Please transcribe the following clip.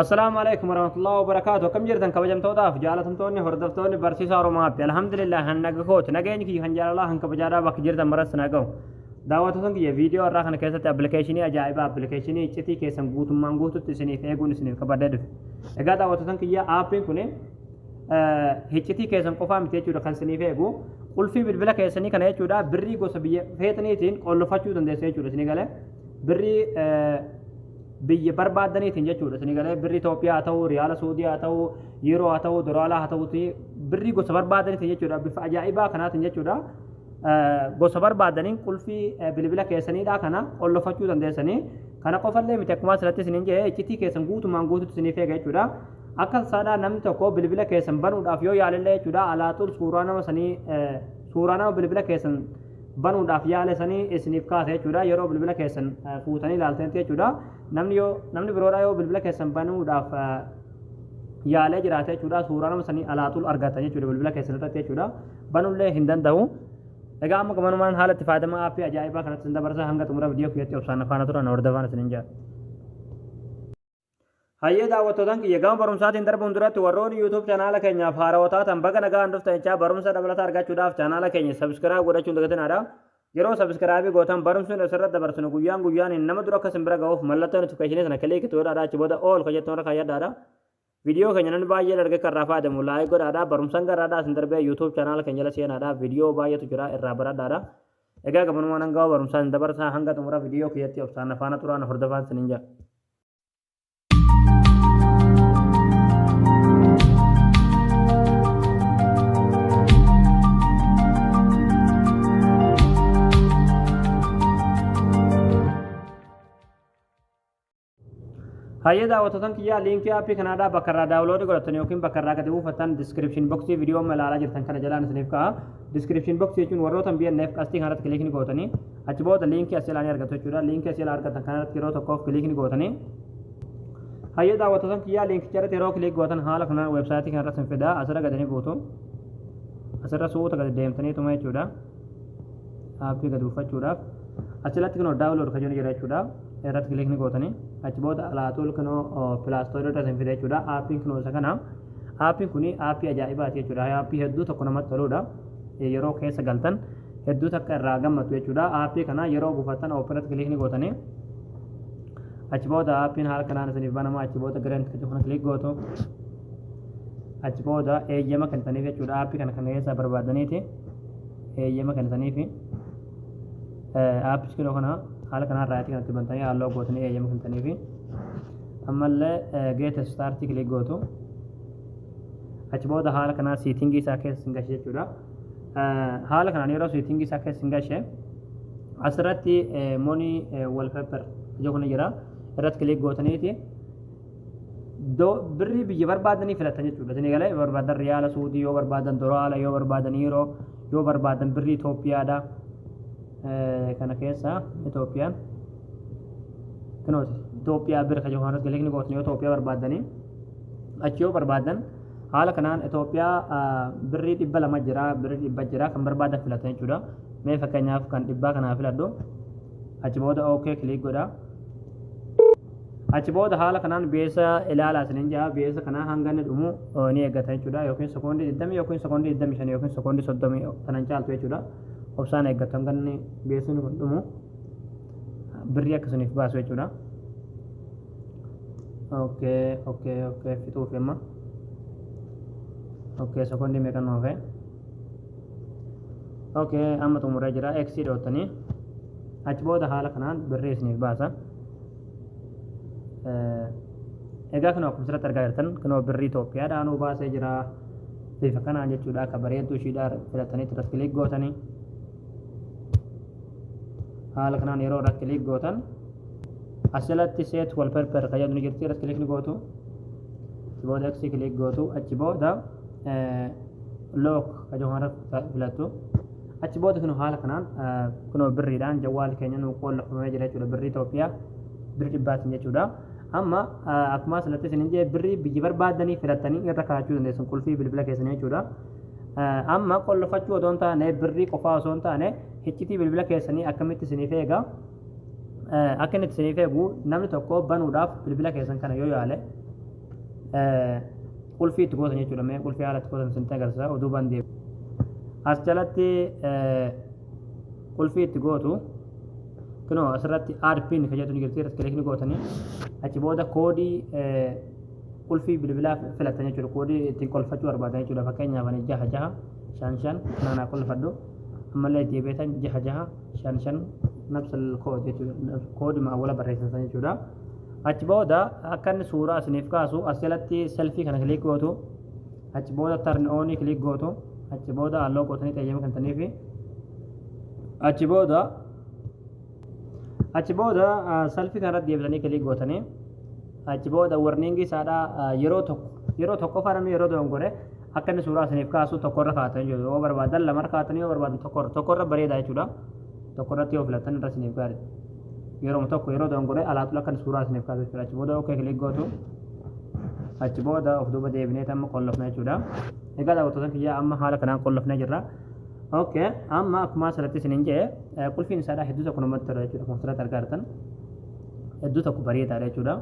السلام عليكم ورحمة الله وبركاته. كم جرتن كبجم توضاف جالتم توني هردفتوني برسيسا رومات الحمد لله هنقوت نجيني كي هنجال الله هنك بجارا بك جرتن مرس نقو دعوتهم كي فيديو راخن كيسة أبليكيشني أجايب أبليكيشني إتشتي كيسم قوت مانقوت تسني فيقون سنين كبردد إجا دعوتهم كي آبين كوني هيتشتي كيسم قفام تيجو دخل سني فيقو قل في بالبلا كيسني كان يجو دا بري قو سبيه فيتنيتين قل فاتشو تندسي يجو سني قاله بري biyya barbaadaniitiin jechuudha isin galee birri Itoophiyaa haa ta'u riyaala Suudii haa ta'u yeroo haa ta'u dolaaraa haa ta'u birri gosa barbaadaniitiin jechuudha bifa ajaa'ibaa kanaatiin jechuudha gosa barbaadaniin qulfii bilbila keessaniidha kana qollofachuu dandeessanii kana qofallee miti akkuma asirratti isiniin jedhee iccitii keessan guutumaan guututti isiniif eega jechuudha akka saadhaa namni tokko bilbila keessan banuudhaaf yoo yaalillee jechuudha alaatul suuraa nama bilbila keessan banuudhaaf yaale sanii isiniif kaase jechuudha yeroo bilbila keessan fuutanii ilaaltanitti jechuudha namni biroodhaa yoo bilbila keessan banuudhaaf yaale jiraate jechuudha suuraa nama sanii alaatul argatan jechuudha bilbila keessan irratti jechuudha banullee hin danda'u. Egaa amma gamanumaan haala itti fayyadamaa aappii ajaa'ibaa kanatti isin dabarsa hanga xumura viidiyoo kiyyaatti obsaan afaana turan hordofaan isinin jira. Hayyee daawwattootaan kiyya gama barumsaatiin darbuun duratti warroonni YouTube chaanaala keenyaaf haarawaa taatan baga nagaan dhuftan jechaa barumsa dabalataa argachuudhaaf chaanaala keenya sabskiraayib godhachuun dagatinadha. Yeroo sabskiraabii gootan barumsuun asirratti dabarsinu guyyaan nama dura akka isin bira ga'uuf mallattoo notifikashinii sana kilikii godhaadha achi booda ool jettoon irra kayyadhaadha. Viidiyoo keenya namni baay'ee dargee kan irraa fayyadamu laayik godhaadha barumsaan garaadhaa isin darbee YouTube chaanaala keenya jala seenaadha viidiyoo baay'eetu jira irraa baradhaadha. Egaa gamanumaan hanga barumsaan dabarsaa hanga xumura viidiyoo kiyyaatti obsaan afaana turaan hordofaan isinin jira. Hayyee daawwattootaan kiyyaa liinkii aappii kanaadhaa bakka irraa daawuloodii godhattan yookiin bakka irraa gadi buufattan diskiripshin boksii viidiyoo ilaalaa jirtan kana jalaan isiniif ka'a. Diskiripshin boksii jechuun warroota BNF qastii kanarratti kilikni gootanii achi booda liinkii asii ilaanii argatu jechuudha. Liinkii asii ilaa argatan kanarratti yeroo tokkoof kilikni gootanii hayyee daawwattootaan kiyyaa liinkicha irratti yeroo kilik gootan haala kanaan weebsaayitii kanarratti hin fidaa asirra gadanii guutu asirra suuta gadi deemtanii tuma jechuudha. Aappii gadi buufachuudhaaf asirratti kunoo daawulood kajoon jira jechuudha. irratti kilikni gootanii achi booda alaatul kunoo pilaastorii irra isin fide jechuudha. Aappiin kunoo isa kana aappiin kuni aappii ajaa'ibaati jechuudha. Aappii hedduu tokko namatti toludha. Yeroo keessa galtan hedduu takka irraa gammatu jechuudha. Aappii kana yeroo buufattan irratti kilikni gootanii achi booda aappiin haala kanaan isiniif banama achi booda gareen kana kilik gootu achi booda eeyyama kennitaniif jechuudha. Aappii kana kan keessa barbaadaniiti eeyyama kennitaniifi aappii kunoo kana haala kanaan raayyatii kanatti bantanii halluu gootanii eeyyama kennitanii fi ammallee geet staartii kilik gootu achi booda haala kanaan siitingii isaa keessa hin gashe jechuudha. Haala kanaan yeroo siitingii isaa keessa hin gashe asirratti monii walpeper ijoo kuna jira irratti kilik gootaniiti birrii biyya barbaadanii filatan jechuudha. Isin galee barbaadan riyaala Suudii yoo barbaadan dolaara yoo barbaadan yeroo yoo barbaadan birrii Itoophiyaadha. Kana keessa Itoophiyaan kunooti Itoophiyaa bira kan johan kilikni gootanii yoo Itoophiyaa barbaadanii achi yoo barbaadan haala kanaan Itoophiyaa birrii 200 jira birrii 100 jira kan barbaadan filatan jechuudha. Mee fakkeenyaaf kan 100 kanaa filadhu achi booda okay kilik godha. Achi booda haala kanaan beesa ilaalaa isiniin jaa beesa kanaa hanga inni dhumu ni eeggata jechuudha. Yookiin sekoondii 20 yookiin sekoondii 25 yookiin sekoondii 30 kanan caaltu jechuudha. Obsaan eeggatu hanga inni beesni kun dhumu birrii akkasiniif baasu jechuudha. Okay fixuuf amma sekoondii meeqan nuuf amma xumuree jira exii dhootanii achi booda haala kanaan birrii isiniif baasa. Egaa kun akkuma asirratti argaa jirtan kunoo birrii Itoophiyaadhaan nu baasee jira bifa kanaan jechuudha. Akka bareedduu ishiidhaa filatanii irratti kilik gootanii haala kanaan yeroo irratti kilik gootan asirratti seet walpeper fayyadu ni jirti irratti kilikni gootu achi booda eksii kilik gootu achi booda look kajohan filattu achi booda kun haala kanaan kunoo birriidhaan jawwaal keenya nu qollofamee jira jechuudha. Birrii Itoophiyaa birrii 100 jechuudha. Amma akkuma asirratti isinin jee birrii biyya barbaadanii filatanii irra kaa'achuu dandeessan qulfii bilbila keessanii jechuudha. Amma qollofachuu osoo hin taane birrii qofaa osoo hin taane iccitii bilbila keessanii akkamitti isiniif eega akka inni isiniif eegu namni tokko banuudhaaf bilbila keessan kana yoo yaale qulfii itti gootan jechuudha. Mee qulfii haala itti gootan sinta agarsiisa oduu bandee as jalatti qulfii itti gootu kunoo asirratti add pin kan jedhu ni jirti irratti kilikni gootanii achi booda koodii qulfii bilbilaa filatan jechuudha. Koodii ittiin qolfachuu barbaadan jechuudha. Fakkeenyaaf ani 665 naanaa qolfadhu ammallee deebiitan 665 nafsa koodii jechuudha. Koodii maawwala barreessan jechuudha. Achi booda akka inni suuraa isiniif kaasu as jalatti selfii kana kilik gootu achi booda turn on kilik gootu achi booda halluu gootanii xayyama kan taniif achi booda selfii kanarratti deebisanii kilik gootanii achi booda warningi isaadha yeroo tokko faramee yeroo dongore akka inni suuraa isiniif kaasu tokkorra kaatan jechuudha. Yoo barbaadan lamarra kaatanii yoo barbaadan tokkorra bareeda jechuudha. Tokkorratti yoo filatan irra isiniif gaarii. Yeroo tokko yeroo dongore alaatu akka suuraa isiniif kaasu jechuudha. Achi booda okay kilik gootu achi booda of duuba deebinee amma qollofna jechuudha. Egaa daawwattoota kiyyaa amma haala kanaan qollofnee jirra. Okay amma akkuma asirratti isiniin jedhe qulfiin isaadha hedduu tokko namatti tola jechuudha. Kun asirratti argaa jirtan hedduu tokko bareedaadha jechuudha.